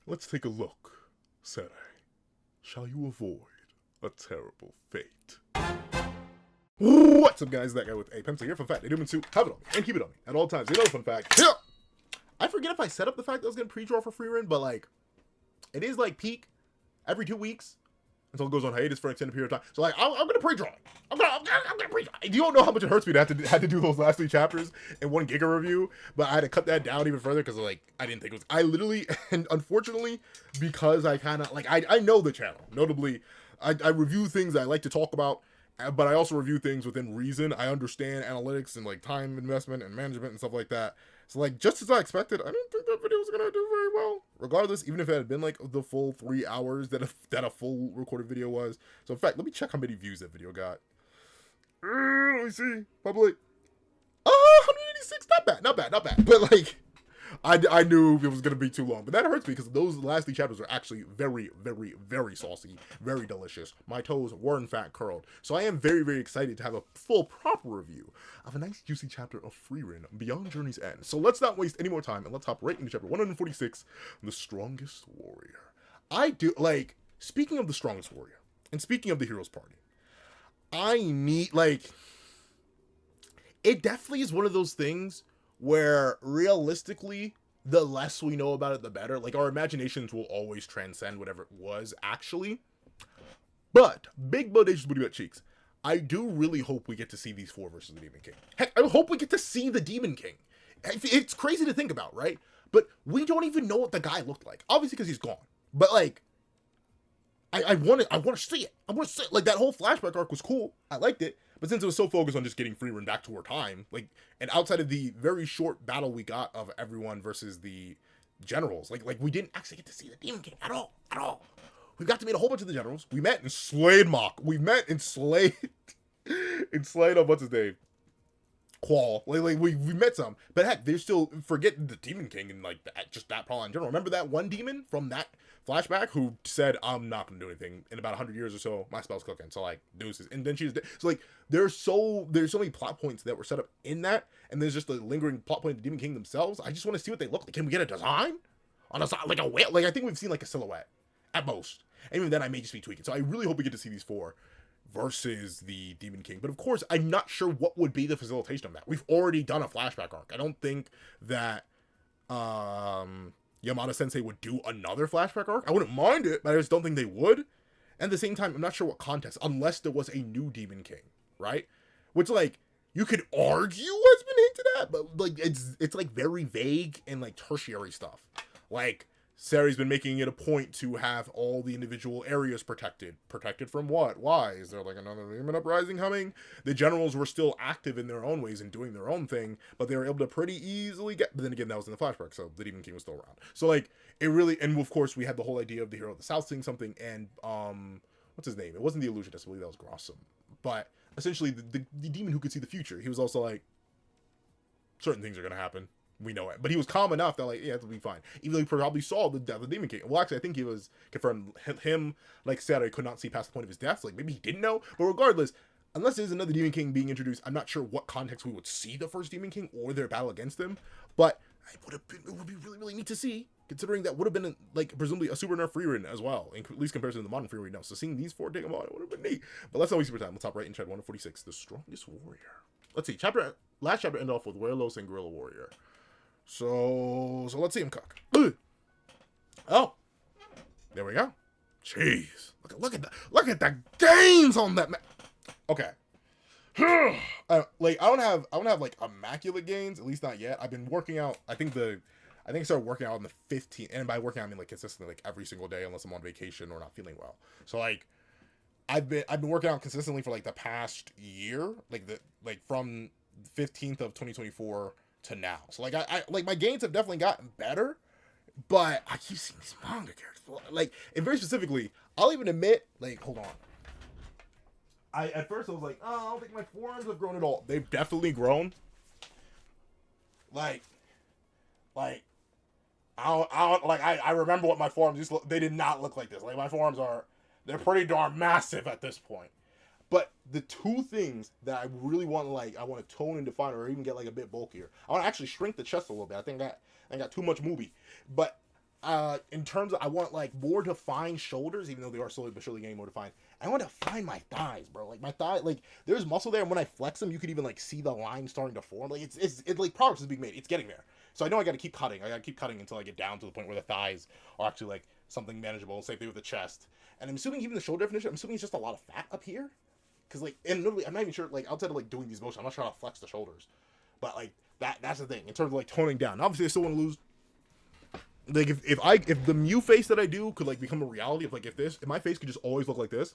Let's take a look, Sarai. Shall you avoid a terrible fate? What's up, guys? That guy with a pencil here. Fun fact, I do mean to have it on me and keep it on me at all times. Another fun fact. Yeah. I forget if I set up the fact that I was going to pre-draw for Frieren, but like, it is like peak every 2 weeks until it goes on hiatus for an extended period of time. So like, I'm going to pre-draw. I'm gonna pre-draw. You don't know how much it hurts me to have to do those last 3 chapters in 1 Giga review, but I had to cut that down even further because like I didn't think it was. I literally, and unfortunately, because I kind of like I know the channel. Notably, I review things I like to talk about. But I also review things within reason. I understand analytics and like time investment and management and stuff like that. So like, just as I expected, I didn't think that video was gonna do very well. Regardless, even if it had been like the full 3 hours that a full recorded video was. So in fact, let me check how many views that video got. Let me see. Public. 186. Not bad. But like, I knew it was going to be too long, but that hurts me because those last 3 chapters are actually very, very, very saucy, very delicious. My toes were in fact curled. So I am very, very excited to have a full proper review of a nice juicy chapter of Frieren Beyond Journey's End. So let's not waste any more time and let's hop right into chapter 146, The Strongest Warrior. I do, like, speaking of the strongest warrior and speaking of the hero's party, I need, like, it definitely is one of those things where realistically, the less we know about it, the better. Like, our imaginations will always transcend whatever it was actually. But, big bodacious booty butt cheeks, I do really hope we get to see these 4 versus the Demon King. Heck, I hope we get to see the Demon King. It's crazy to think about, right? But we don't even know what the guy looked like. Obviously, because he's gone. But, like, I want to see it. I want to see it. Like, that whole flashback arc was cool. I liked it. But since it was so focused on just getting Frieren back to her time, like, and outside of the very short battle we got of everyone versus the generals, like we didn't actually get to see the Demon King at all. We got to meet a whole bunch of the generals. We met and slayed Mock. We met and slayed what's his name? Qual. Like we met some, but heck, they still forget the Demon King and like just that problem in general. Remember that one demon from that flashback who said, "I'm not gonna do anything in about 100 years or so. My spell's cooking." So like deuces, and then she's dead. So like there's so many plot points that were set up in that, and there's just a lingering plot point of the Demon King themselves. I just want to see what they look like. Can we get a design on a side like a whale? Like I think we've seen like a silhouette at most, and even then I may just be tweaking. So I really hope we get to see these 4 versus the Demon King. But of course, I'm not sure what would be the facilitation of that. We've already done a flashback arc. I don't think that Yamada Sensei would do another flashback arc. I wouldn't mind it, but I just don't think they would. And at the same time, I'm not sure what context, unless there was a new Demon King, right? Which, like, you could argue has been hinted at, but like it's like very vague and like tertiary stuff. Like, Sari's been making it a point to have all the individual areas protected. Protected from what? Why? Is there like another demon uprising coming? The generals were still active in their own ways and doing their own thing, but they were able to pretty easily get, but then again, that was in the flashback, so the Demon King was still around. So like, it really, and of course we had the whole idea of the hero of the South seeing something, and what's his name? It wasn't the illusionist, I believe that was Grossum. But essentially the demon who could see the future, he was also like, certain things are gonna happen. We know it. But he was calm enough that, like, yeah, it'll be fine. Even though he probably saw the death of the Demon King. Well, actually, I think he was confirmed. Him, like Saturday, could not see past the point of his death. So, like, maybe he didn't know. But regardless, unless there's another Demon King being introduced, I'm not sure what context we would see the first Demon King or their battle against him. But it would be really, really neat to see, considering that would have been, like, presumably a super nerf Frieren as well, at least compared to the modern Frieren we know. So seeing these 4 take them on, it would have been neat. But let's not waste more time. Let's hop right in chapter 146, The Strongest Warrior. Let's see. Last chapter ended off with Werlos and Gorilla Warrior. So let's see him cook. Oh, there we go. Jeez, look at the gains on that. Okay, like I don't have like immaculate gains, at least not yet. I've been working out. I think I started working out on the 15th, and by working out I mean like consistently, like every single day, unless I'm on vacation or not feeling well. So like, I've been working out consistently for like the past year, like from 15th of 2024. To now. So like I like my gains have definitely gotten better, but I keep seeing these manga characters. Like, and very specifically, I'll even admit, like, hold on. At first I was like, oh, I don't think my forearms have grown at all. They've definitely grown. Like I remember what my forearms used to look, they did not look like this. Like my forearms they're pretty darn massive at this point. But the 2 things that I really want to, like, I want to tone and define or even get, like, a bit bulkier. I want to actually shrink the chest a little bit. I think I got too much movie. But in terms of, I want like more defined shoulders, even though they are slowly but surely getting more defined. I want to find my thighs, bro. Like my thigh, like there's muscle there, and when I flex them, you could even like see the line starting to form. Like it's like progress is being made. It's getting there. So I know I got to keep cutting. I got to keep cutting until I get down to the point where the thighs are actually like something manageable. Same thing with the chest. And I'm assuming even the shoulder definition, I'm assuming it's just a lot of fat up here. Cause like, and literally, I'm not even sure. Like outside of like doing these motions, I'm not sure how to flex the shoulders. But like that's the thing in terms of like toning down. Obviously, I still want to lose. Like if the Mew face that I do could like become a reality, if my face could just always look like this,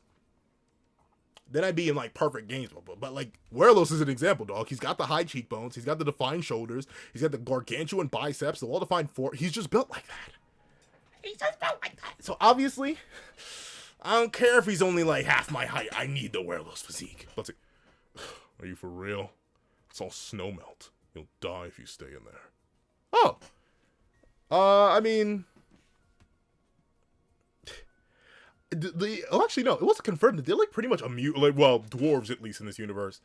then I'd be in like perfect games. But like Werlos is an example, dog. He's got the high cheekbones, he's got the defined shoulders, he's got the gargantuan biceps, the well-defined fore. He's just built like that. He's just built like that. So obviously, I don't care if he's only like half my height. I need the Werlos physique. Let's see. Are you for real? It's all snow melt. You'll die if you stay in there. Oh. I mean, actually no, it wasn't confirmed. They're like pretty much dwarves at least in this universe.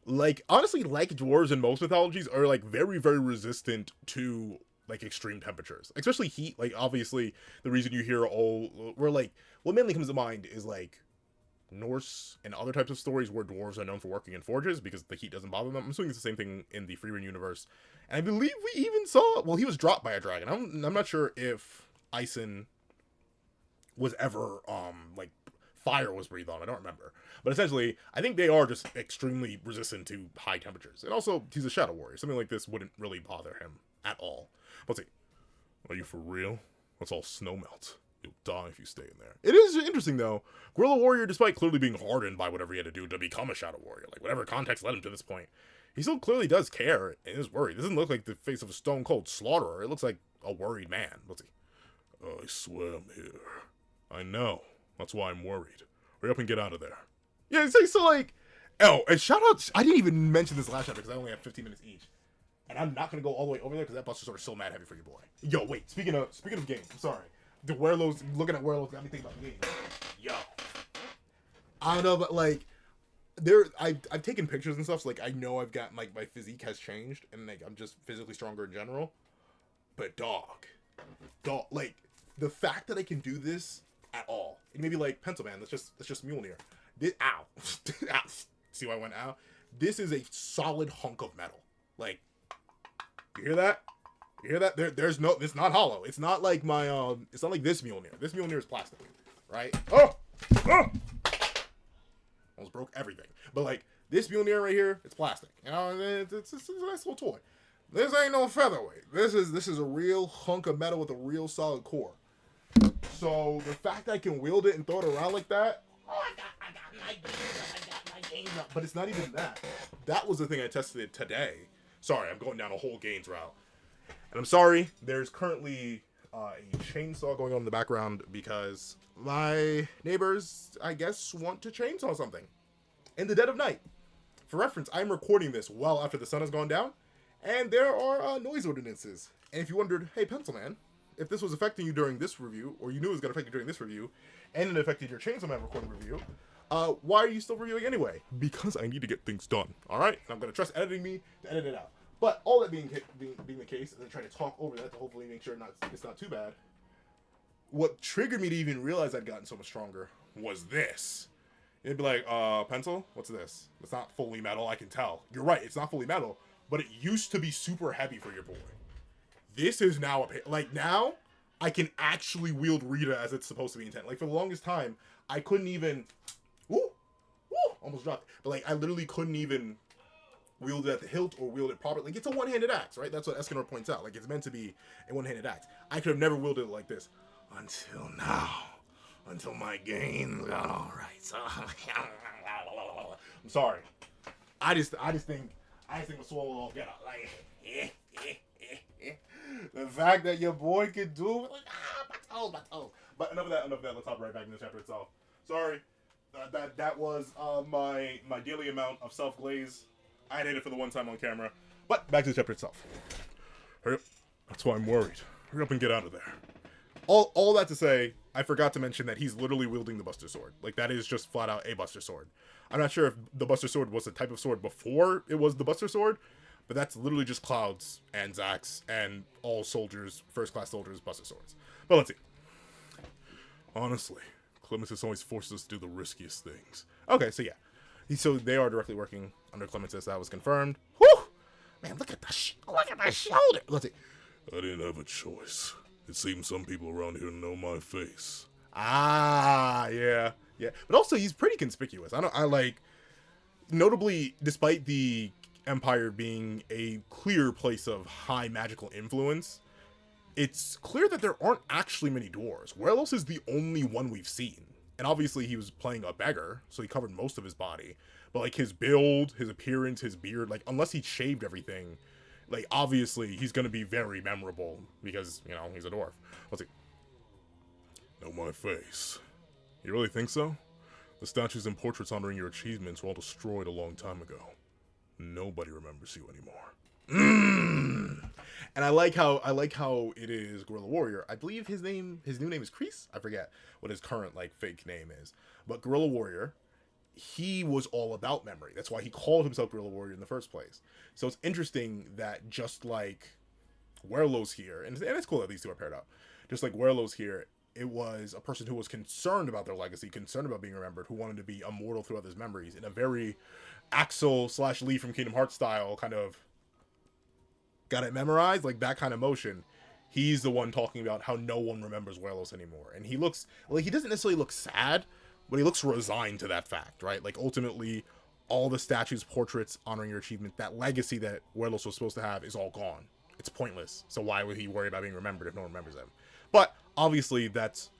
Like honestly, like dwarves in most mythologies are like very very resistant to like extreme temperatures, especially heat. Like obviously, the reason you hear what mainly comes to mind is like Norse and other types of stories where dwarves are known for working in forges because the heat doesn't bother them. I'm assuming it's the same thing in the Frieren universe. And I believe we even saw, he was dropped by a dragon. I'm not sure if Ison was ever, like, fire was breathed on. I don't remember. But essentially, I think they are just extremely resistant to high temperatures. And also, he's a shadow warrior. Something like this wouldn't really bother him at all. Let's see. Are you for real? That's all snow melt. You'll die if you stay in there. It is interesting, though. Guerrilla Warrior, despite clearly being hardened by whatever he had to do to become a Shadow Warrior, like whatever context led him to this point, he still clearly does care and is worried. It doesn't look like the face of a stone-cold slaughterer. It looks like a worried man. Let's see. I swear I'm here. I know. That's why I'm worried. Hurry up and get out of there. Yeah, so like... Oh, and shout out... I didn't even mention this last chapter because I only have 15 minutes each. And I'm not going to go all the way over there because that Buster Sword is so mad heavy for your boy. Yo, wait. Speaking of games, I'm sorry. The Werlos, looking at Werlos got me thinking about the game. Yo. I don't know, but like, I've taken pictures and stuff, so like, I know I've got, like, my physique has changed, and like, I'm just physically stronger in general. But dog, like, the fact that I can do this at all, and maybe like, Pencil Man, that's just Mjolnir. Ow. Ow. See why I went ow? This is a solid hunk of metal. Like, you hear that? You hear that? There's no, it's not hollow. It's not like my, it's not like this Mjolnir. This Mjolnir is plastic, right? Oh! Almost broke everything. But like, this Mjolnir right here, it's plastic. You know, it's a nice little toy. This ain't no featherweight. This is a real hunk of metal with a real solid core. So, the fact that I can wield it and throw it around like that, I got my gains up. But it's not even that. That was the thing I tested today. Sorry, I'm going down a whole gains route. And I'm sorry, there's currently a chainsaw going on in the background because my neighbors, I guess, want to chainsaw something in the dead of night. For reference, I'm recording this well after the sun has gone down, and there are noise ordinances. And if you wondered, hey, Pencil Man, if this was affecting you during this review, or you knew it was going to affect you during this review, and it affected your Chainsaw Man recording review, why are you still reviewing anyway? Because I need to get things done, alright? And I'm going to trust editing me to edit it out. But all that being the case, and then try to talk over that to hopefully make sure it's not too bad, what triggered me to even realize I'd gotten so much stronger was this. It'd be like, pencil? What's this? It's not fully metal, I can tell. You're right, it's not fully metal, but it used to be super heavy for your boy. This is now, now, I can actually wield Rita as it's supposed to be intent. Like, for the longest time, I couldn't even, almost dropped. But, like, I literally couldn't even wield it at the hilt or wield it properly. Like, it's a one-handed axe, right? That's what Escanor points out. Like, it's meant to be a one-handed axe. I could have never wielded it like this. Until now. Until my gains got alright. So, I'm sorry. I just think we'll swallow it all together. Like, the fact that your boy could do it, like, my toes. But enough of that. Let's hop right back into the chapter itself. Sorry. That was my daily amount of self-glaze. I did it for the one time on camera. But back to the chapter itself. Hurry up. That's why I'm worried. Hurry up and get out of there. All that to say, I forgot to mention that he's literally wielding the Buster Sword. Like, that is just flat out a Buster Sword. I'm not sure if the Buster Sword was a type of sword before it was the Buster Sword, but that's literally just Cloud's and Zack's and all soldiers, first-class soldiers' Buster Swords. But let's see. Honestly, Clementis always forces us to do the riskiest things. Okay, so yeah. So they are directly working under Clementis. That was confirmed. Whew! Man, look at the shoulder. Let's see. I didn't have a choice. It seems some people around here know my face. Ah, yeah. Yeah. But also, he's pretty conspicuous. I like... Notably, despite the Empire being a clear place of high magical influence, it's clear that there aren't actually many dwarves. Werlos is the only one we've seen. And obviously he was playing a beggar, so he covered most of his body. But like his build, his appearance, his beard, like unless he shaved everything, like obviously he's gonna be very memorable because, you know, he's a dwarf. Let's see. Know my face. You really think so? The statues and portraits honoring your achievements were all destroyed a long time ago. Nobody remembers you anymore. And I like how it is Guerrilla Warrior. I believe his new name is Kreese. I forget what his current like fake name is. But Guerrilla Warrior, he was all about memory. That's why he called himself Guerrilla Warrior in the first place. So it's interesting that just like Werlos here, and it's cool that these two are paired up. Just like Werlos here, it was a person who was concerned about their legacy, concerned about being remembered, who wanted to be immortal through others' memories in a very Axel/Lee from Kingdom Hearts style kind of got it memorized, like that kind of motion. He's the one talking about how no one remembers Werlos anymore. And he looks, like, he doesn't necessarily look sad, but he looks resigned to that fact, right? Like, ultimately, all the statues, portraits honoring your achievement, that legacy that Werlos was supposed to have is all gone. It's pointless. So why would he worry about being remembered if no one remembers him? But, obviously, that's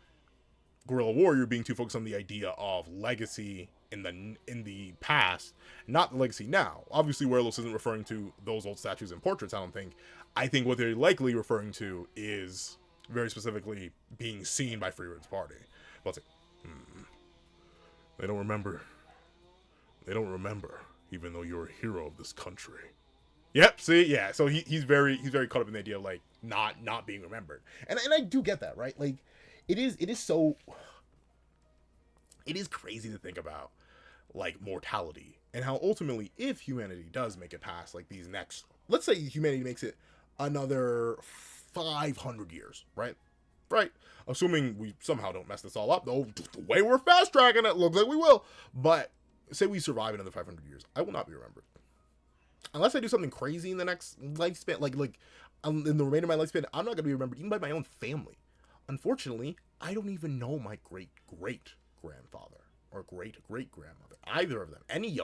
Guerrilla Warrior being too focused on the idea of legacy in the past, not the legacy now. Obviously, Werlos isn't referring to those old statues and portraits, I don't think. I think what they're likely referring to is very specifically being seen by Frieren's party. But let's see. They don't remember. They don't remember, even though you're a hero of this country. Yep, see, yeah. So he's very caught up in the idea of like not being remembered. And I do get that, right? Like it is crazy to think about like mortality and how ultimately if humanity does make it past like these next, let's say humanity makes it another 500 years, right? Assuming we somehow don't mess this all up, though the way we're fast tracking it looks like we will. But say we survive another 500 years, I will not be remembered. Unless I do something crazy in the next lifespan, like in the remainder of my lifespan, I'm not going to be remembered even by my own family. Unfortunately, I don't even know my great-great-grandfather or great-great-grandmother, either of them, any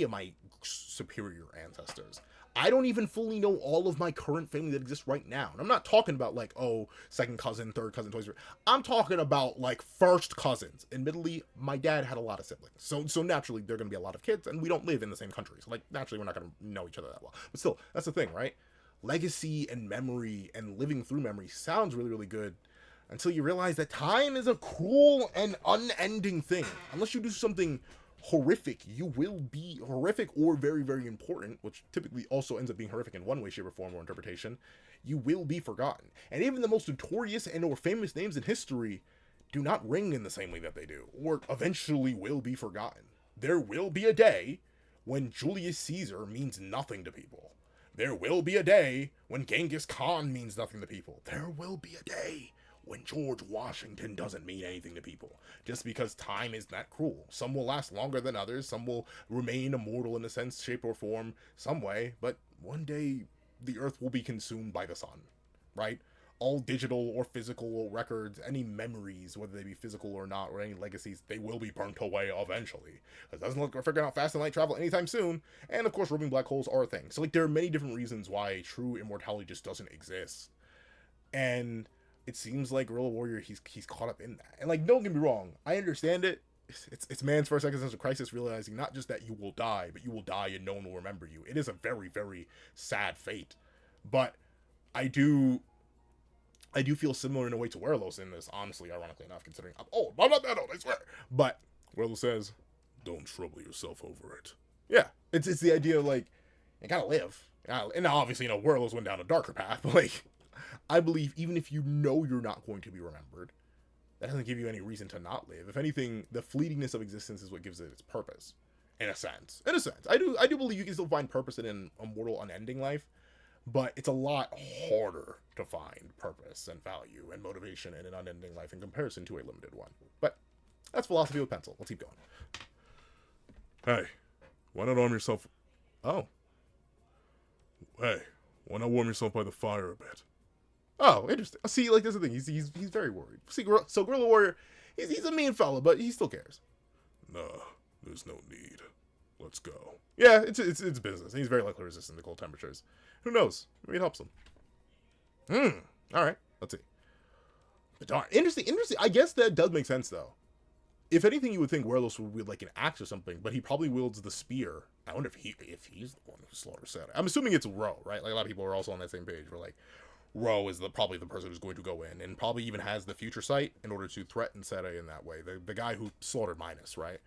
of my superior ancestors. I don't even fully know all of my current family that exists right now. And I'm not talking about like, oh, second cousin, third cousin, twice. I'm talking about like first cousins. Admittedly, my dad had a lot of siblings. So naturally, there are going to be a lot of kids, and we don't live in the same country. So like, naturally, we're not going to know each other that well. But still, that's the thing, right? Legacy and memory and living through memory sounds really, really good until you realize that time is a cruel and unending thing. Unless you do something horrific, you will be horrific or very, very important, which typically also ends up being horrific in one way, shape, or form or interpretation. You will be forgotten. And even the most notorious and or famous names in history do not ring in the same way that they do, or eventually will be forgotten. There will be a day when Julius Caesar means nothing to people. There will be a day when Genghis Khan means nothing to people. There will be a day when George Washington doesn't mean anything to people, just because time is that cruel. Some will last longer than others, some will remain immortal in a sense, shape, or form, some way, but one day the earth will be consumed by the sun, right? All digital or physical records, any memories, whether they be physical or not, or any legacies, they will be burnt away eventually. It doesn't look like we're figuring out fast and light travel anytime soon, and of course roaming black holes are a thing. So like there are many different reasons why true immortality just doesn't exist. And it seems like Guerrilla Warrior, he's caught up in that. And like, don't get me wrong, I understand it. It's man's first existential crisis, realizing not just that you will die, but you will die and no one will remember you. It is a very, very sad fate. But I do feel similar in a way to Werlos in this, honestly, ironically enough, considering I'm old. I'm not that old, I swear. But Werlos says, don't trouble yourself over it. Yeah, it's the idea of like, you gotta live. And obviously, you know, Werlos went down a darker path, but like, I believe even if you know you're not going to be remembered, that doesn't give you any reason to not live. If anything, the fleetingness of existence is what gives it its purpose. In a sense. I do believe you can still find purpose in an immortal, unending life, but it's a lot harder to find purpose and value and motivation in an unending life in comparison to a limited one. But that's philosophy with pencil. Let's keep going. Hey, why not arm yourself? Oh. Hey, why not warm yourself by the fire a bit? Oh, interesting. See, like, that's the thing. He's very worried. See, so Guerrilla Warrior, he's a mean fella, but he still cares. Nah, there's no need. Let's go. Yeah, it's business. He's very likely resistant to cold temperatures. Who knows? Maybe it helps him. All right. Let's see. But darn, interesting. I guess that does make sense, though. If anything, you would think Werlos would wield like an axe or something, but he probably wields the spear. I wonder if he's the one who slaughters Seta. I'm assuming it's Ro, right? Like, a lot of people are also on that same page where, like, Ro is probably the person who's going to go in and probably even has the future sight in order to threaten Seta in that way. The guy who slaughtered Minos, right?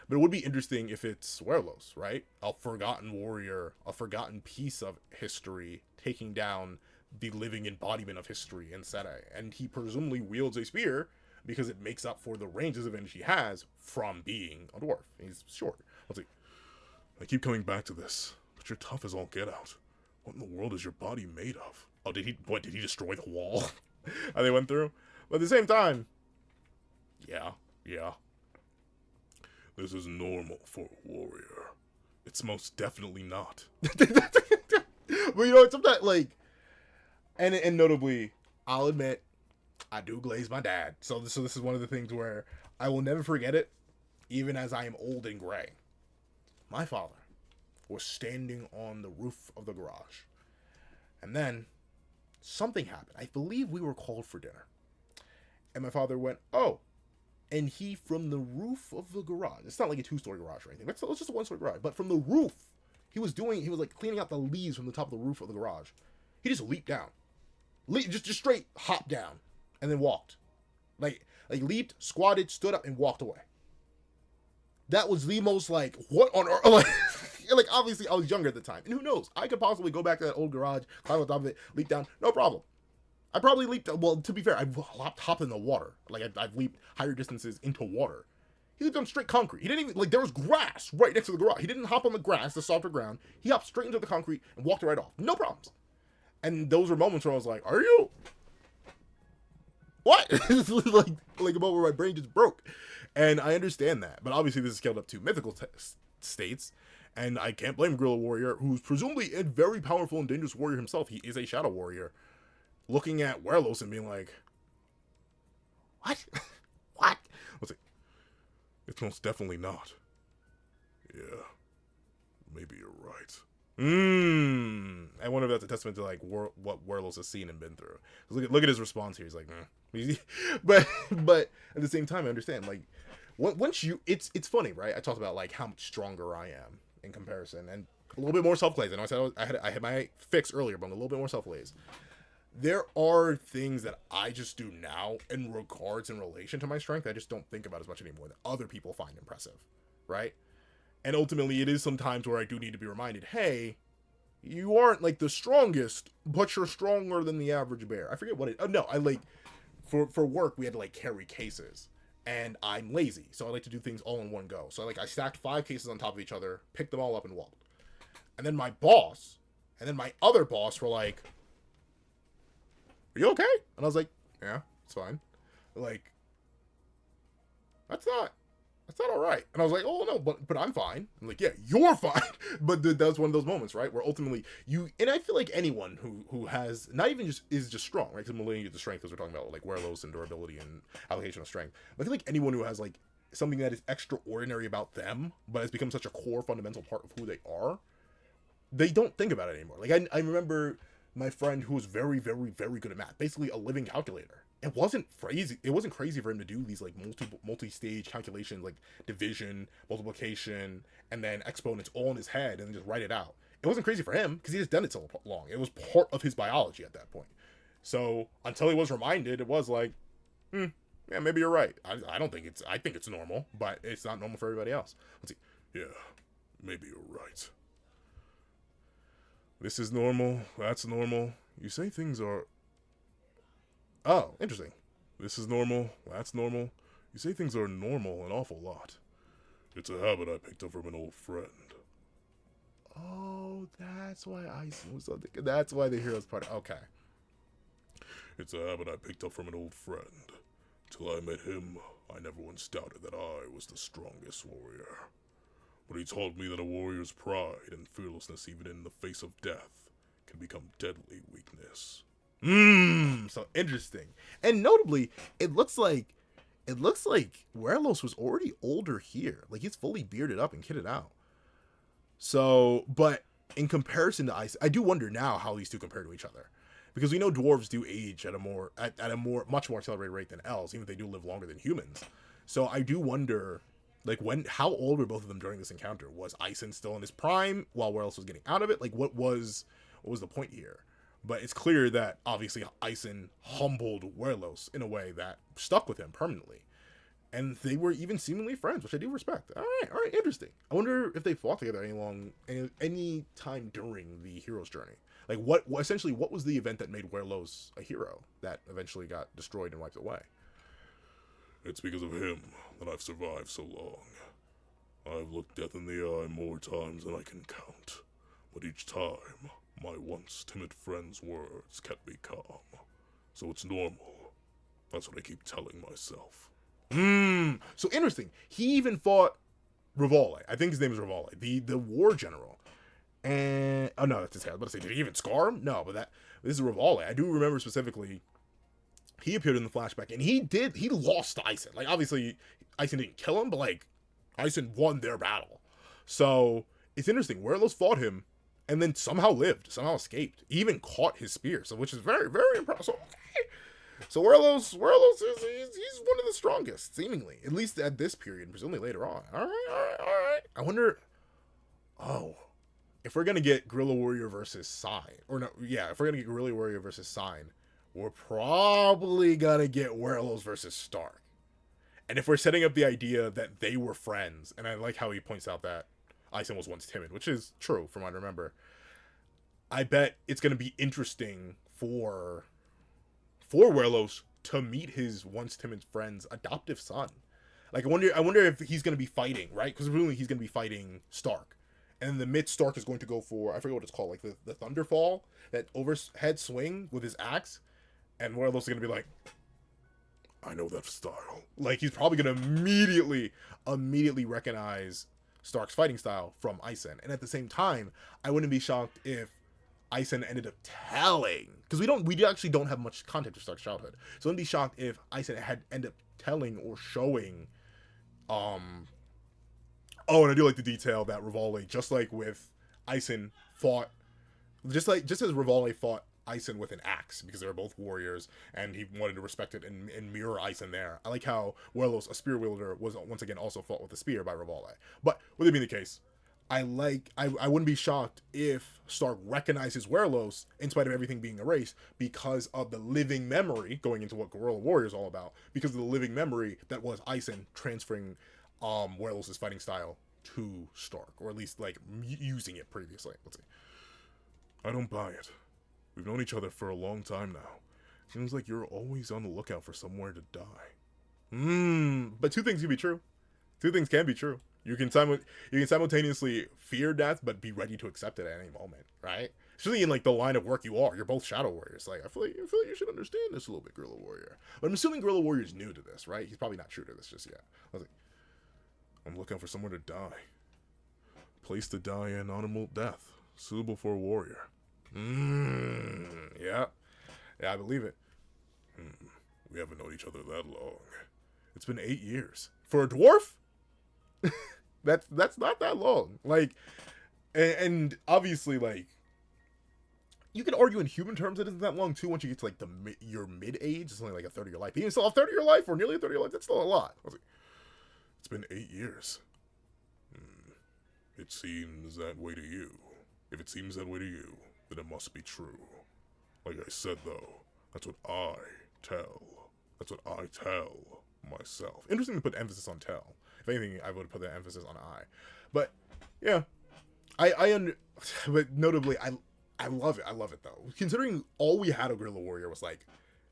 But it would be interesting if it's Werlos, right? A forgotten warrior, a forgotten piece of history, taking down the living embodiment of history in Seta. And he presumably wields a spear because it makes up for the ranges of advantage he has from being a dwarf. He's short. Let's see. I keep coming back to this, but you're tough as all get out. What in the world is your body made of? Oh, did he destroy the wall? They went through? But at the same time, yeah. This is normal for a warrior. It's most definitely not. But you know, it's sometimes, like, and notably, I'll admit, I do glaze my dad. So this is one of the things where I will never forget it, even as I am old and gray. My father was standing on the roof of the garage. And then something happened. I believe we were called for dinner. And my father went, oh. And he, from the roof of the garage, it's not like a 2-story garage or anything. It's just a 1-story garage. But from the roof, he was like cleaning out the leaves from the top of the roof of the garage. He just leaped down. Just straight hopped down. And then walked. Like leaped, squatted, stood up, and walked away. That was the most, like, what on earth? Like, obviously, I was younger at the time. And who knows? I could possibly go back to that old garage, climb on top of it, leap down. No problem. I probably leaped, well, to be fair, I've hopped in the water. Like, I've leaped higher distances into water. He leaped on straight concrete. He didn't even, like, there was grass right next to the garage. He didn't hop on the grass, the softer ground. He hopped straight into the concrete and walked right off. No problems. And those were moments where I was like, are you? What? like a moment where my brain just broke. And I understand that. But obviously this is scaled up to mythical states. And I can't blame Guerrilla Warrior, who's presumably a very powerful and dangerous warrior himself. He is a shadow warrior. Looking at Werlos and being like, what? What? Let's see. It's most definitely not. Yeah. Maybe you're right. I wonder if that's a testament to, like, what Werlos has seen and been through. Look at his response here. He's like, but at the same time, I understand. Like, once you, it's funny, right? I talked about, like, how much stronger I am in comparison, and a little bit more self-glaze. I know I said I had my fix earlier, but I'm a little bit more self-glaze. There are things that I just do now in regards in relation to my strength I just don't think about as much anymore that other people find impressive, right? And ultimately, it is sometimes where I do need to be reminded, hey, you aren't, like, the strongest, but you're stronger than the average bear. I forget what it... no, I, like... For work, we had to, like, carry cases. And I'm lazy, so I like to do things all in one go. So, like, I stacked 5 cases on top of each other, picked them all up, and walked. And then my boss, and then my other boss were like, are you okay? And I was like, yeah, it's fine. Like, that's not all right. And I was like, oh, no, but I'm fine. I'm like, yeah, you're fine. But that's one of those moments, right? Where ultimately and I feel like anyone who has, not even is just strong, right? Because I'm relating it to strength, because we're talking about, like, Werlos and durability and allocation of strength. But I feel like anyone who has, like, something that is extraordinary about them, but has become such a core fundamental part of who they are, they don't think about it anymore. Like, I remember my friend who was very, very, very good at math, basically a living calculator. It wasn't crazy. It wasn't crazy for him to do these, like, multi-stage calculations, like division, multiplication, and then exponents all in his head, and then just write it out. It wasn't crazy for him because he just done it so long. It was part of his biology at that point. So until he was reminded, it was like, yeah, maybe you're right. I think it's normal, but it's not normal for everybody else. Let's see. Yeah, maybe you're right. This is normal. That's normal. You say things are... Oh, interesting. This is normal. That's normal. You say things are normal an awful lot. It's a habit I picked up from an old friend. Oh, that's why Aizen was on the... That's why the hero's part... Okay. It's a habit I picked up from an old friend. Till I met him, I never once doubted that I was the strongest warrior. But he taught me that a warrior's pride and fearlessness, even in the face of death, can become deadly weakness. So interesting. And notably, it looks like Werlos was already older here. Like, he's fully bearded up and kitted out. So, but in comparison to Ice, I do wonder now how these two compare to each other. Because we know dwarves do age at a much more accelerated rate than elves, even if they do live longer than humans. So I do wonder, like, how old were both of them during this encounter? Was Aizen still in his prime while Werlos was getting out of it? Like, what was the point here? But it's clear that obviously Aizen humbled Werlos in a way that stuck with him permanently. And they were even seemingly friends, which I do respect. All right, interesting. I wonder if they fought together any time during the hero's journey. Like, what was the event that made Werlos a hero that eventually got destroyed and wiped away? It's because of him that I've survived so long. I've looked death in the eye more times than I can count. But each time, my once timid friend's words kept me calm. So it's normal. That's what I keep telling myself. So interesting. He even fought Rivale. I think his name is Rivale, the war general. And oh no, that's his head. I was about to say, did he even scar him? No, but this is Rivale. I do remember specifically. He appeared in the flashback, and he lost to Aizen. Like, obviously, Aizen didn't kill him, but like, Aizen won their battle. So it's interesting. Werlos fought him, and then somehow lived, somehow escaped. He even caught his spear, so which is very, very impressive. So Werlos he's one of the strongest, seemingly, at least at this period, presumably later on. All right. I wonder. Oh, if we're gonna get Guerrilla Warrior versus Sign, if we're gonna get Guerrilla Warrior versus Sign, we're probably gonna get Werlos versus Stark. And if we're setting up the idea that they were friends, and I like how he points out that Aizen was once timid, which is true from what I remember, I bet it's gonna be interesting for Werlos to meet his once timid friend's adoptive son. Like, I wonder if he's gonna be fighting, right? Because really he's gonna be fighting Stark. And in the mid, Stark is going to go for, I forget what it's called, like the Thunderfall, that overhead swing with his axe. And Werlos is going to be like, I know that style. Like, he's probably going to immediately recognize Stark's fighting style from Aizen. And at the same time, I wouldn't be shocked if Aizen ended up telling, because we actually don't have much context of Stark's childhood. So I wouldn't be shocked if Aizen had ended up telling or showing, oh, and I do like the detail that Rivale, just like with Aizen, fought, just as Rivale fought Aizen with an axe, because they were both warriors, and he wanted to respect it and mirror Aizen there. I like how Werlos, a spear wielder, was once again also fought with a spear by Rivale. But with it being the case, I wouldn't be shocked if Stark recognizes Werlos in spite of everything being erased because of the living memory, going into what Guerrilla Warrior is all about, because of the living memory that was Aizen transferring Werlos' fighting style to Stark, or at least like using it previously. Let's see. I don't buy it. We've known each other for a long time now. Seems like you're always on the lookout for somewhere to die. But two things can be true. Two things can be true. You can simultaneously fear death, but be ready to accept it at any moment, right? Especially in like the line of work you are. You're both Shadow Warriors. Like, I feel like you should understand this a little bit, Guerrilla Warrior. But I'm assuming Guerrilla Warrior is new to this, right? He's probably not true to this just yet. I was like, I'm looking for somewhere to die. Place to die an honorable death, suitable for a warrior. Yeah, I believe it. We haven't known each other that long. It's been 8 years for a dwarf. That's not that long. Like, and obviously, like, you can argue in human terms it isn't that long too. Once you get to like your mid age, it's only like a third of your life. Even still a third of your life, or nearly a third of your life, that's still a lot. I was like, it's been 8 years. It seems that way to you. If it seems that way to you, then it must be true. Like I said, though, that's what I tell. That's what I tell myself. Interesting to put emphasis on tell. If anything, I would put the emphasis on I. But yeah, but notably, I love it. I love it though. Considering all we had of Guerrilla Warrior was like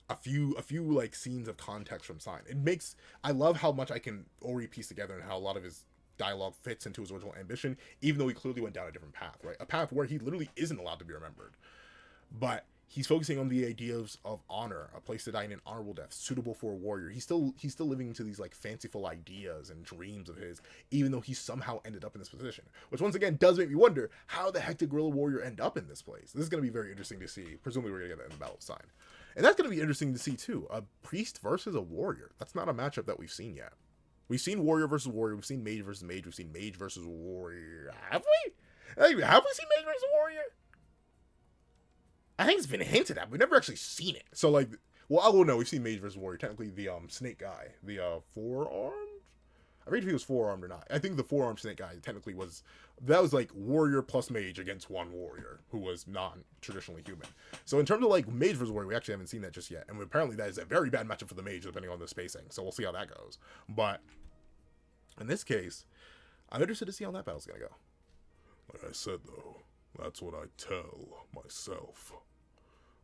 a few like scenes of context from Sign. I love how much I can already piece together and how a lot of his dialogue fits into his original ambition, even though he clearly went down a different path, right? A path where he literally isn't allowed to be remembered. But he's focusing on the ideas of honor, a place to die in an honorable death, suitable for a warrior. He's still living into these like fanciful ideas and dreams of his, even though he somehow ended up in this position. Which once again does make me wonder, how the heck did Guerrilla Warrior end up in this place? This is going to be very interesting to see. Presumably we're going to get that in the battle sign. And that's going to be interesting to see too. A priest versus a warrior. That's not a matchup that we've seen yet. We've seen warrior versus warrior. We've seen mage versus mage. We've seen mage versus warrior. Have we? Have we seen mage versus warrior? I think it's been hinted at. We've never actually seen it. So like, well, I will know. We've seen mage versus warrior. Technically, the snake guy, the four-armed. I forget if he was four-armed or not. I think the four-armed snake guy technically was, that was like warrior plus mage against one warrior who was non-traditionally human. So in terms of like mage versus warrior, we actually haven't seen that just yet. And apparently that is a very bad matchup for the mage depending on the spacing. So we'll see how that goes. But in this case, I'm interested to see how that battle's going to go. Like I said though, that's what I tell myself.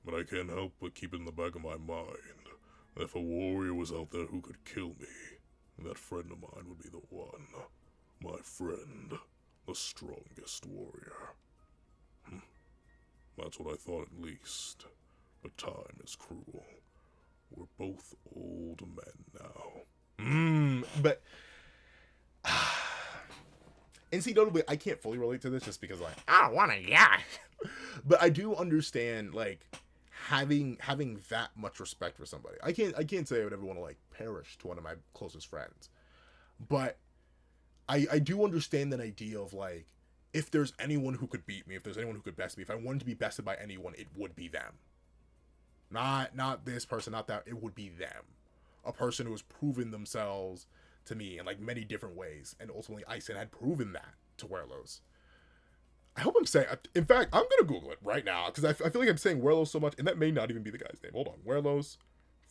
But I can't help but keep it in the back of my mind that if a warrior was out there who could kill me, that friend of mine would be the one. My friend, the strongest warrior. That's what I thought at least. But time is cruel. We're both old men now. But and see, notably, I can't fully relate to this just because, like, I don't want to die. But I do understand, like, having that much respect for somebody. I can't say I would ever want to, like, perish to one of my closest friends. But I do understand that idea of, like, if there's anyone who could beat me, if there's anyone who could best me, if I wanted to be bested by anyone, it would be them. Not this person, not that. It would be them. A person who has proven themselves to me in like many different ways, and ultimately Ison had proven that to Werlos. I hope I'm saying, in fact, I'm gonna Google it right now because I feel like I'm saying Werlos so much, and that may not even be the guy's name. Hold on, Werlos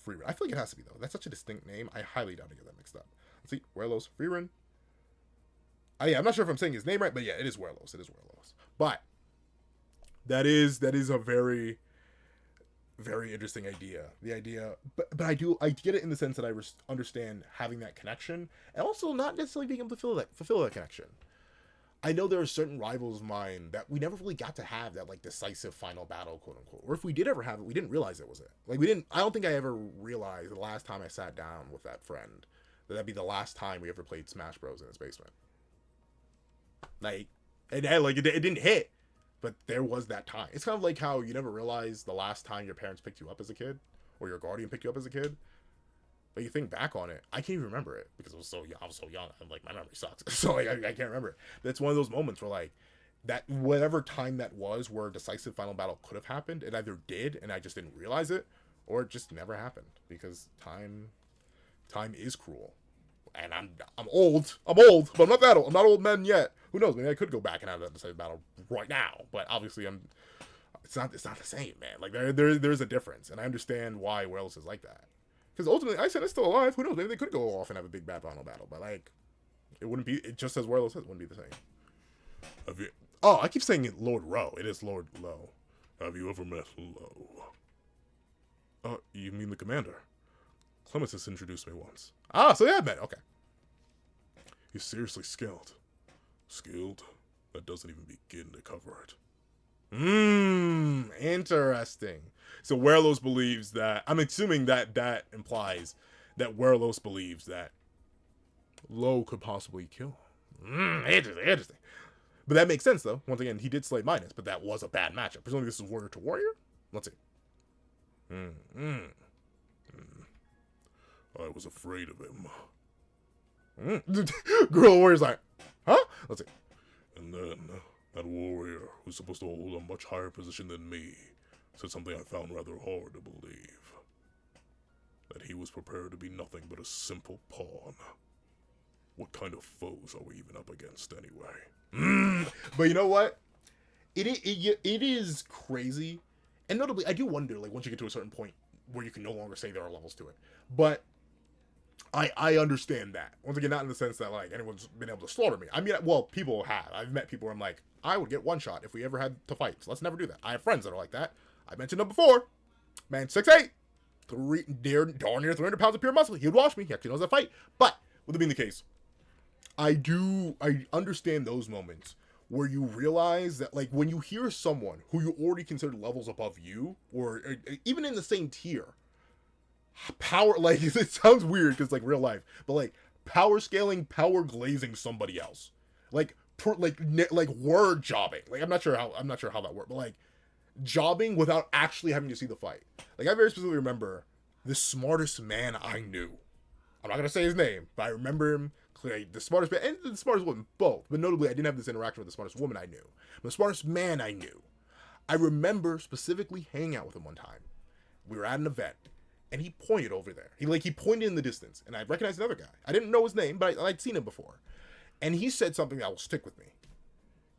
Frieren. I feel like it has to be though. That's such a distinct name. I highly doubt I get that mixed up. Let's see, Werlos Frieren. Yeah, I'm not sure if I'm saying his name right, but yeah, it is Werlos. It is Werlos. But that is a very, very interesting idea. The idea, but I get it in the sense that I understand having that connection, and also not necessarily being able to fulfill that connection. I know there are certain rivals of mine that we never really got to have that like decisive final battle, quote unquote. Or if we did ever have it, we didn't realize it was it. Like I don't think I ever realized the last time I sat down with that friend that'd be the last time we ever played Smash Bros in his basement. Like, it didn't hit. But there was that time. It's kind of like how you never realize the last time your parents picked you up as a kid, or your guardian picked you up as a kid. But you think back on it, I can't even remember it because I was so young. I'm like, my memory sucks, so like I can't remember it. But it's one of those moments where like that whatever time that was where a decisive final battle could have happened, it either did and I just didn't realize it, or it just never happened because time is cruel. And I'm old, but I'm not that old. I'm not old man yet. Who knows? Maybe I could go back and have that decisive battle right now. But obviously, it's not the same, man. Like there's a difference, and I understand why Werlos is like that. Because ultimately, Ison is still alive. Who knows? Maybe they could go off and have a big bad final battle. But like, it wouldn't be. It just as Werlos says, it wouldn't be the same. I keep saying it, Lord Rowe. It is Lord Lowe. Have you ever met Lowe? You mean the commander? Clementus introduced me once. Ah, so yeah, I met. Okay. He's seriously skilled. Skilled? That doesn't even begin to cover it. Interesting. So Werlos believes that, I'm assuming that implies that Werlos believes that Lowe could possibly kill him. Interesting. But that makes sense, though. Once again, he did slay Minus, but that was a bad matchup. Presumably this is warrior to warrior? Let's see. I was afraid of him. Guerrilla Warrior's like, huh? Let's see. And then, that warrior, who's supposed to hold a much higher position than me, said something I found rather hard to believe. That he was prepared to be nothing but a simple pawn. What kind of foes are we even up against anyway? But you know what? It is crazy. And notably, I do wonder, like, once you get to a certain point where you can no longer say there are levels to it. But I understand that. Once again, not in the sense that, like, anyone's been able to slaughter me. I mean, well, people have. I've met people where I'm like, I would get one shot if we ever had to fight. So let's never do that. I have friends that are like that. I mentioned them before. Man, 6'8", darn near 300 pounds of pure muscle. He would wash me. He actually knows that fight. But, with it being the case, I understand those moments where you realize that, like, when you hear someone who you already consider levels above you, or even in the same tier, power, like, it sounds weird because, like, real life, but, like, power scaling, power glazing somebody else. Like, like word jobbing. Like, I'm not sure how that worked, but, like, jobbing without actually having to see the fight. Like, I very specifically remember the smartest man I knew. I'm not gonna say his name, but I remember him clearly. The smartest man and the smartest woman, both. But notably, I didn't have this interaction with the smartest woman I knew. But the smartest man I knew. I remember specifically hanging out with him one time. We were at an event, and he pointed over there. He pointed in the distance, and I recognized another guy. I didn't know his name, but I'd seen him before. And he said something that will stick with me.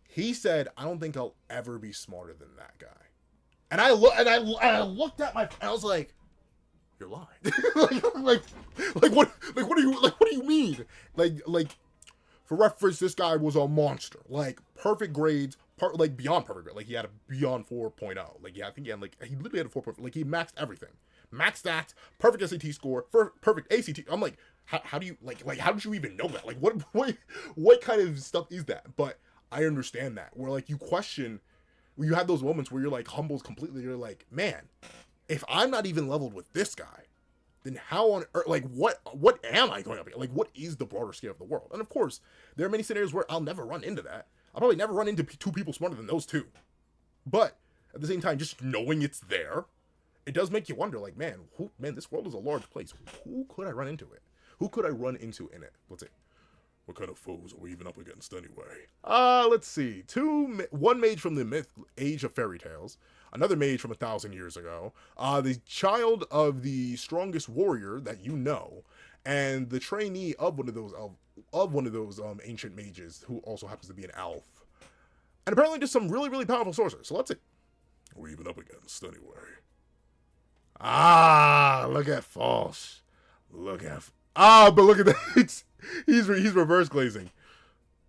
He said, "I don't think I'll ever be smarter than that guy." And I looked at and I was like, "You're lying." What do you mean? Like, for reference, this guy was a monster. Like, perfect grades, like, beyond perfect grade. Like, he had a beyond 4.0. Like, yeah, I think he had, like, he literally had a 4.0. Like, he maxed everything. Maxed stats, perfect SAT score, perfect ACT. I'm like, how do you, like, how did you even know that? Like, what kind of stuff is that? But I understand that. Where, like, you question, where you have those moments where you're, like, humbled completely. You're like, man, if I'm not even leveled with this guy, then how on earth, like, what am I going up against? Like, what is the broader scale of the world? And of course, there are many scenarios where I'll never run into that. I'll probably never run into two people smarter than those two. But at the same time, just knowing it's there, it does make you wonder, like, man, this world is a large place. Who could I run into it? Who could I run into in it? Let's see. What kind of foes are we even up against anyway? Let's see. One mage from the age of fairy tales, another mage from 1,000 years ago, the child of the strongest warrior that you know, and the trainee of one of those ancient mages who also happens to be an elf, and apparently just some really, really powerful sorcerers. So let's see. What are we even up against anyway? Look at False. But look at that. He's reverse glazing.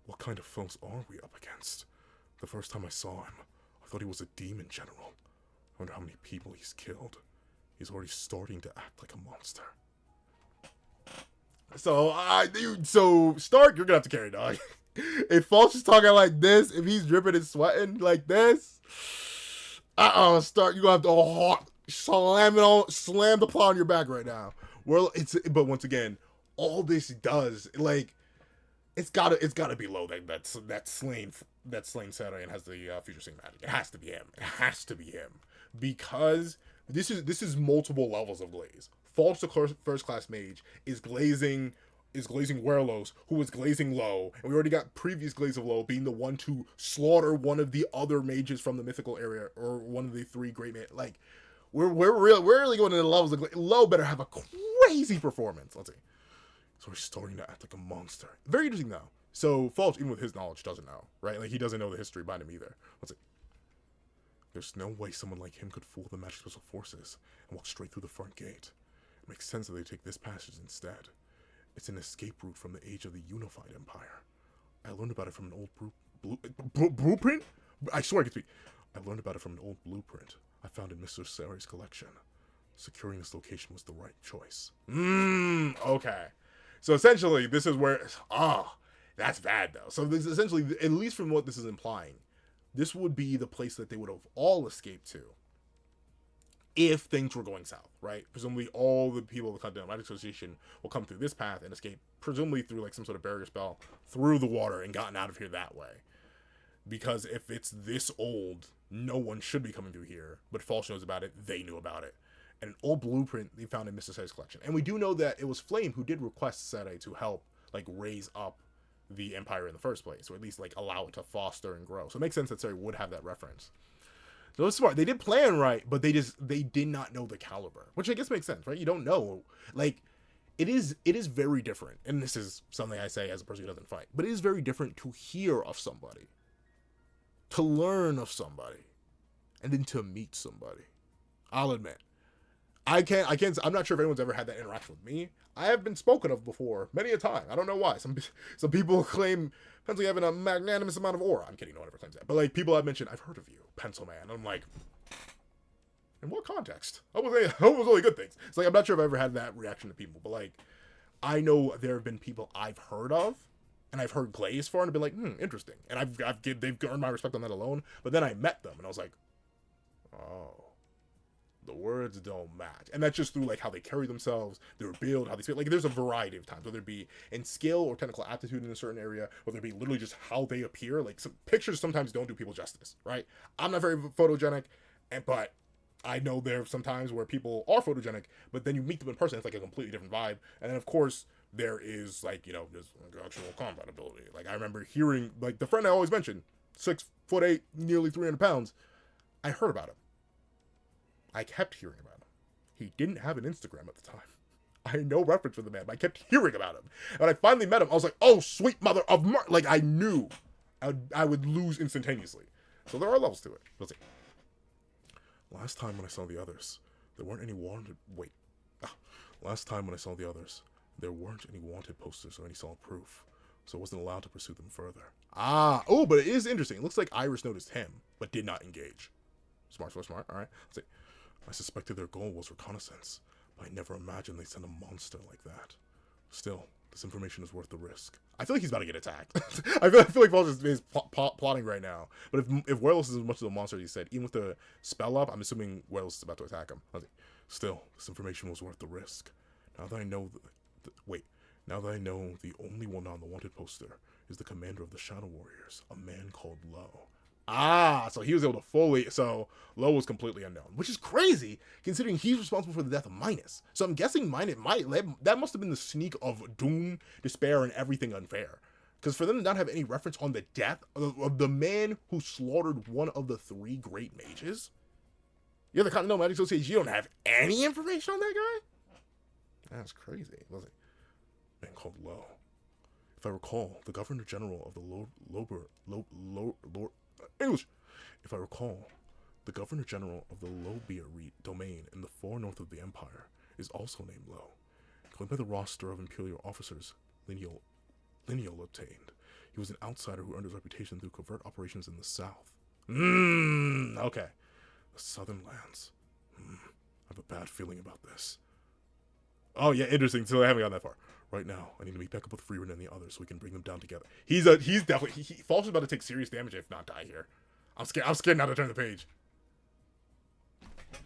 What kind of foes are we up against? The first time I saw him, I thought he was a demon general. I wonder how many people he's killed. He's already starting to act like a monster. So Stark, you're gonna have to carry, dog. If False is talking like this, if he's dripping and sweating like this, Stark, you're gonna have to slam the claw on your back right now. But once again, all this does, like, it's gotta be low that slain Saturday and has the future seeing magic. It has to be him. Because this is multiple levels of glaze. False, the first class mage, is glazing Werlos, who is glazing low, and we already got previous glaze of low being the one to slaughter one of the other mages from the mythical area, or one of the three great men. Like, we're really going into the levels of glaze. Low better have a crazy performance. Let's see. So he's starting to act like a monster. Very interesting though. So False, even with his knowledge, doesn't know, right? Like, he doesn't know the history behind him either. Let's see. There's no way someone like him could fool the magic special forces and walk straight through the front gate. It makes sense that they take this passage instead. It's an escape route from the age of the unified empire. I learned about it from an old blueprint? I swear I can speak. I learned about it from an old blueprint I found in Mr. Sarai's collection. Securing this location was the right choice. Okay. So essentially, this is where, that's bad though. So this is essentially, at least from what this is implying, this would be the place that they would have all escaped to if things were going south, right? Presumably all the people of the Continental Magic Association will come through this path and escape, presumably through, like, some sort of barrier spell through the water and gotten out of here that way. Because if it's this old, no one should be coming through here, but False knows about it, they knew about it. And an old blueprint they found in Mr. Sarai's collection. And we do know that it was Flame who did request Sarai to help, like, raise up the Empire in the first place, or at least, like, allow it to foster and grow. So it makes sense that Sarai would have that reference. So it's smart. They did plan right, but they did not know the caliber, which I guess makes sense, right? You don't know. Like, it is very different. And this is something I say as a person who doesn't fight, but it is very different to hear of somebody, to learn of somebody, and then to meet somebody. I'll admit. I'm not sure if anyone's ever had that interaction with me. I have been spoken of before, many a time. I don't know why. Some people claim Pencil having a magnanimous amount of aura. I'm kidding, no one ever claims that. But, like, people I've mentioned, I've heard of you, Pencil Man. And I'm like, in what context? I was only good things. It's like, I'm not sure if I've ever had that reaction to people, but, like, I know there have been people I've heard of and I've heard glaze for, and I've been like, interesting. And they've earned my respect on that alone. But then I met them, and I was like, oh, the words don't match. And that's just through like how they carry themselves, their build, how they speak. Like there's a variety of times, whether it be in skill or technical aptitude in a certain area, whether it be literally just how they appear. Like some pictures sometimes don't do people justice, right? I'm not very photogenic, but I know there are some times where people are photogenic, but then you meet them in person, it's like a completely different vibe. And then of course there is like, just actual combat ability. Like I remember hearing like the friend I always mentioned, 6'8", nearly 300 pounds. I heard about him. I kept hearing about him. He didn't have an Instagram at the time. I had no reference for the man, but I kept hearing about him. And when I finally met him, I was like, oh, sweet mother of like I knew I would lose instantaneously. So there are levels to it. Let's see. Last time when I saw the others, there weren't any wanted... Last time when I saw the others, there weren't any wanted posters or any solid proof, so I wasn't allowed to pursue them further. Oh, but it is interesting. It looks like Iris noticed him, but did not engage. Smart. All right, let's see. I suspected their goal was reconnaissance, but I never imagined they'd send a monster like that. Still, this information is worth the risk. I feel like he's about to get attacked. I feel like Paul is plotting right now. But if Werlos is as much of a monster as he said, even with the spell up, I'm assuming Werlos is about to attack him. Still, this information was worth the risk. Now that I know now that I know the only one on the wanted poster is the commander of the Shadow Warriors, a man called Lo. So he was able to fully... So, Lo was completely unknown. Which is crazy, considering he's responsible for the death of Minus. So I'm guessing that must have been the sneak of doom, despair, and everything unfair. Because for them to not have any reference on the death of the man who slaughtered one of the 3 great mages? You're the Continental Magic Association, you don't have any information on that guy? That's crazy. Was it? Man called Lo. If I recall, the Governor General of the English. If I recall, the Governor General of the Lobia domain in the far north of the Empire is also named Lo. Going by the roster of Imperial officers Lineal obtained, he was an outsider who earned his reputation through covert operations in the south. Okay. The southern lands. I have a bad feeling about this. Oh yeah, interesting. So I haven't gotten that far. Right now, I need to meet back up with Frieren and the others so we can bring them down together. He's definitely... Falch is about to take serious damage if not die here. I'm scared now to turn the page.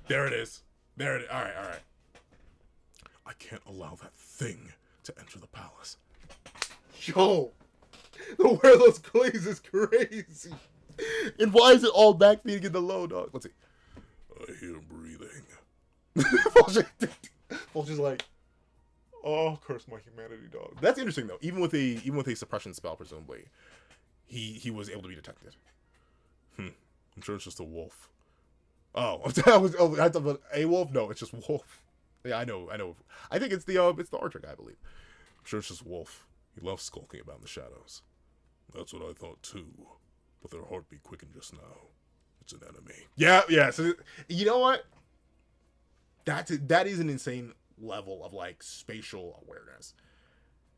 There it is. Alright. I can't allow that thing to enter the palace. Yo! The Werlos glaze is crazy. And why is it all backfeeding in the low, dog? Let's see. I hear breathing. Falch is like... Oh, curse my humanity, dog. That's interesting though. Even with a suppression spell, presumably, he was able to be detected. I'm sure it's just a wolf. Oh, I thought about a wolf. No, it's just wolf. Yeah, I know. I think it's the archer guy, I believe. I'm sure it's just wolf. He loves skulking about in the shadows. That's what I thought too. But their heartbeat quickened just now. It's an enemy. Yeah. So you know what? That is an insane level of like spatial awareness.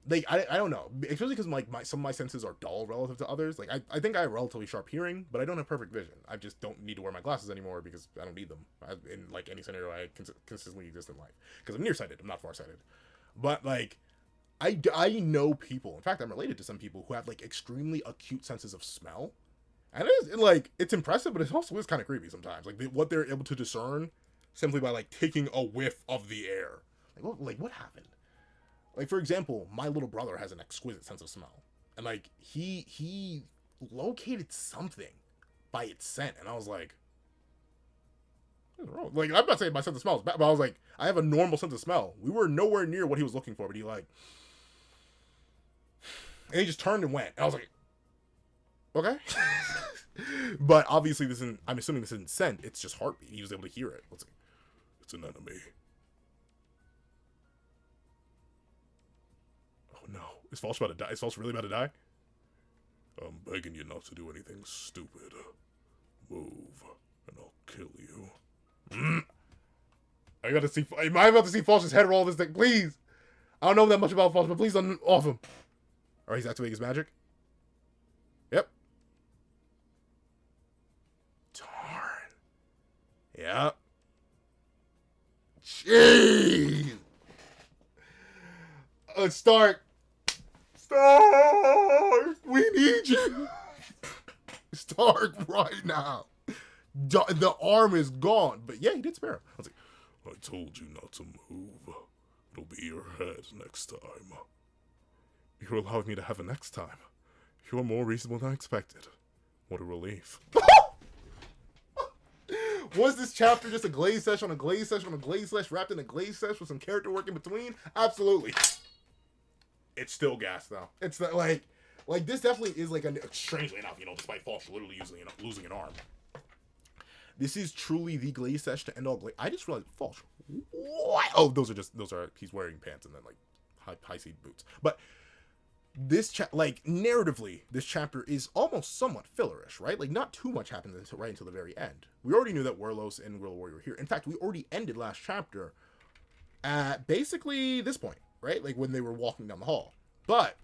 Like I don't know, especially because some of my senses are dull relative to others. Like I think I have relatively sharp hearing, but I don't have perfect vision. I just don't need to wear my glasses anymore because I don't need them in like any scenario I consistently exist in life. Because I'm nearsighted, I'm not farsighted. But like I know people. In fact, I'm related to some people who have like extremely acute senses of smell, and it's impressive, but it also is kind of creepy sometimes. Like what they're able to discern simply by like taking a whiff of the air. What happened? Like, for example, my little brother has an exquisite sense of smell. And, like, he located something by its scent. And I was like, what's wrong? Like, I'm not saying my sense of smell is bad, but I was like, I have a normal sense of smell. We were nowhere near what he was looking for, but he, like... And he just turned and went. And I was like, okay. But, obviously, I'm assuming this isn't scent. It's just heartbeat. He was able to hear it. Let's see. It's an enemy. No. Is Falch about to die? Is Falch really about to die? I'm begging you not to do anything stupid. Move, and I'll kill you. Am I about to see Falch's head roll this thing? Please! I don't know that much about Falch, but please don't off him. Alright, he's activating his magic. Yep. Darn. Yep. Jeez! Let's start. Stark, we need you. Stark, right now. The arm is gone. But yeah, he did spare him. I was like, I told you not to move. It'll be your head next time. you're allowing me to have a next time. You're more reasonable than I expected. What a relief. Was this chapter just a glaze sesh on a glaze sesh on a glaze sesh wrapped in a glaze sesh with some character work in between? Absolutely. It's still gas though. It's not like this definitely is like a strangely enough, despite Falsh literally losing an arm. This is truly the glaze sesh to end all glaze. I just realized Falsh. What? Oh, those are he's wearing pants and then like high seat boots. But this narratively, this chapter is almost somewhat fillerish, right? Like not too much happens right until the very end. We already knew that Werlos and Guerrilla Warrior were here. In fact, we already ended last chapter at basically this point, right? Like when they were walking down the hall. But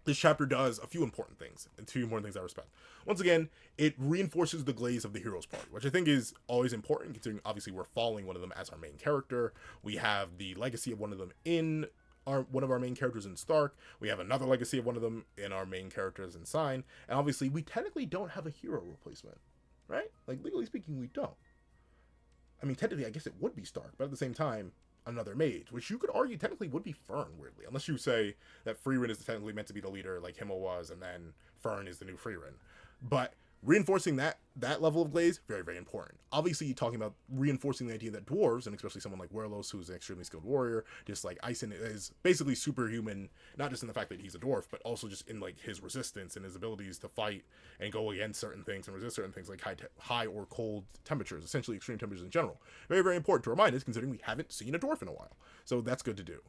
this chapter does a few important things, and two important things I respect. Once again, it reinforces the glaze of the heroes party, which I think is always important, considering obviously we're following one of them as our main character. We have the legacy of one of them in one of our main characters in Stark. We have another legacy of one of them in our main characters in Sign. And obviously, we technically don't have a hero replacement, right? Like, legally speaking, we don't. I mean, technically, I guess it would be Stark, but at the same time, another mage, which you could argue technically would be Fern, weirdly. Unless you say that Frieren is technically meant to be the leader, like Himmel was, and then Fern is the new Frieren. But reinforcing that level of glaze, very, very important. Obviously, talking about reinforcing the idea that dwarves, and especially someone like Werlos, who's an extremely skilled warrior, just like Ison is basically superhuman, not just in the fact that he's a dwarf, but also just in like his resistance and his abilities to fight and go against certain things and resist certain things like high or cold temperatures, essentially extreme temperatures in general. Very, very important to remind us, considering we haven't seen a dwarf in a while. So that's good to do.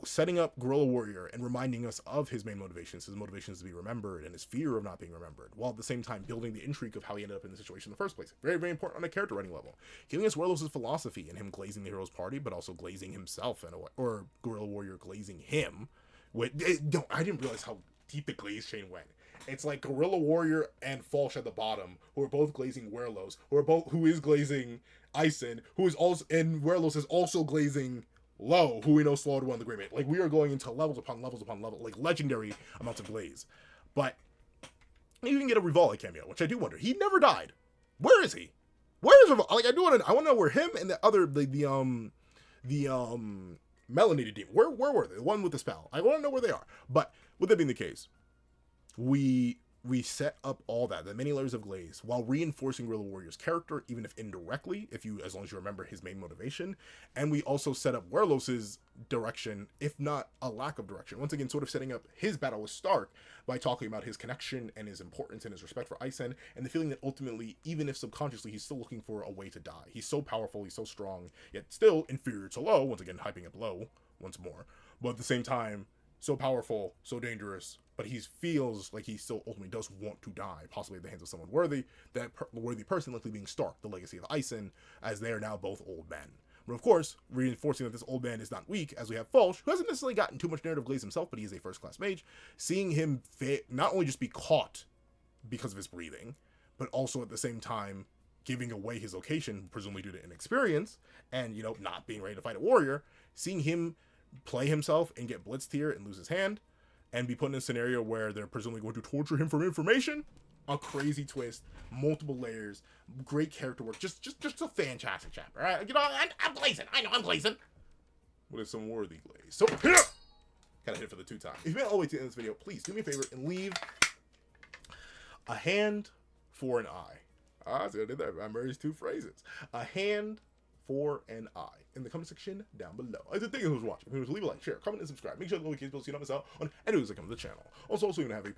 Setting up Guerrilla Warrior and reminding us of his main motivations to be remembered and his fear of not being remembered, while at the same time building the intrigue of how he ended up in the situation in the first place. Very, very important on a character writing level. Giving us Werlos' philosophy and him glazing the hero's party, but also glazing himself in a way, or Guerrilla Warrior glazing him. I didn't realize how deep the glaze chain went. It's like Guerrilla Warrior and Falsh at the bottom, who are both glazing Werlos, who is glazing Ison, who is also, and Werlos is also glazing Low, who we know slaughtered one of the Great Mage. Like, we are going into levels upon levels upon levels, like legendary amounts of glaze. But you can get a Rivali cameo, which I do wonder. He never died. Where is he? Where is Rivali? Like, I want to know where him and the other, like, the melanated demon, where were they? The one with the spell. I want to know where they are. But with that being the case, we set up all that, the many layers of glaze, while reinforcing Guerrilla Warrior's character, even if indirectly, as long as you remember his main motivation. And we also set up Werlos' direction, if not a lack of direction. Once again, sort of setting up his battle with Stark by talking about his connection and his importance and his respect for Ison, and the feeling that ultimately, even if subconsciously, he's still looking for a way to die. He's so powerful, he's so strong, yet still inferior to Low, once again, hyping up Low once more. But at the same time, so powerful, so dangerous, but he feels like he still ultimately does want to die, possibly at the hands of someone worthy, that worthy person likely being Stark, the legacy of Ison, as they are now both old men. But of course, reinforcing that this old man is not weak, as we have Falsh, who hasn't necessarily gotten too much narrative glaze himself, but he is a first-class mage, seeing him not only just be caught because of his breathing, but also at the same time giving away his location, presumably due to inexperience, and, not being ready to fight a warrior, seeing him play himself and get blitzed here and lose his hand, and be put in a scenario where they're presumably going to torture him for information. A crazy twist, multiple layers, great character work, just a fantastic chapter. All right? I'm glazing. I know I'm glazing. What is some worthy glaze? So, gotta hit it for the 2 times. If you made it all the way to the end of this video, please do me a favor and leave a hand for an eye. See, I did that. I remember his 2 phrases. A hand for an eye in the comment section down below. I did thank you who's watching. Please leave a like, share, comment, and subscribe. Make sure the notifications so you don't miss out on any news that come to the channel. Also, you're gonna have a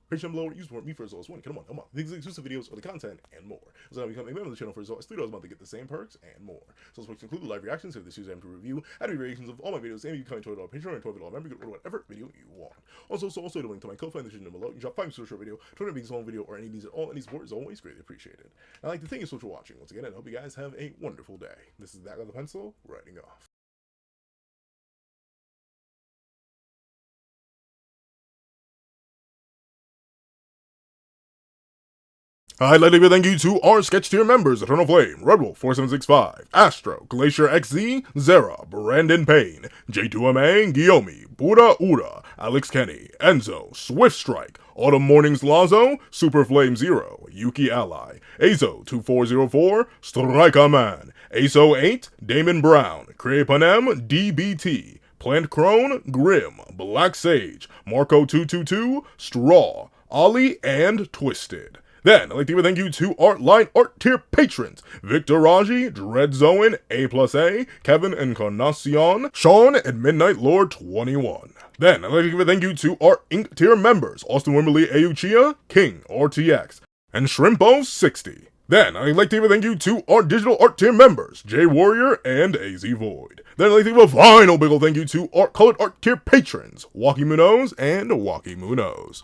page down below where you support me for as low as $1. Come on. These exclusive videos or the content and more. So now become a member of the channel for as low as $3 a month to get the same perks and more. So let's include the live reactions of this Tuesday to review and variations of all my videos, and you can comment to it on Patreon and $12 member. You can order whatever video you want. Also the link to my co-founder in the description below. You can drop 5 short video, 20 being small video, or any of these at all. Any support is always greatly appreciated. And I'd like to thank you so much for watching. Once again, I hope you guys have a wonderful day. This is that guy with the pencil, writing off. I'd like to give a thank you to our sketch tier members: Eternal Flame, Redwolf 4765, Astro, Glacier XZ, Zera, Brandon Payne, J2MA, Guillaume, Buddha Ura, Alex Kenny, Enzo, Swift Strike, Autumn Mornings Lazo, Super Flame Zero, Yuki Ally, Azo 2404, Striker Man, Aso 8, Damon Brown, Crepanem, DBT, Plant Crone, Grim, Black Sage, Marco 222, Straw, Ollie, and Twisted. Then, I'd like to give a thank you to our line art tier patrons: Victor Raji, Dread Zoan, A+A, Kevin Encarnacion, Sean, and Midnight Lord 21. Then, I'd like to give a thank you to our ink tier members: Austin Wimberly Ayuchia, King RTX, and Shrimpo60. Then, I'd like to give a thank you to our digital art tier members: J Warrior and AZ Void. Then, I'd like to give a final big ol' thank you to our colored art tier patrons: Walkie Munoz and Walkie Munoz.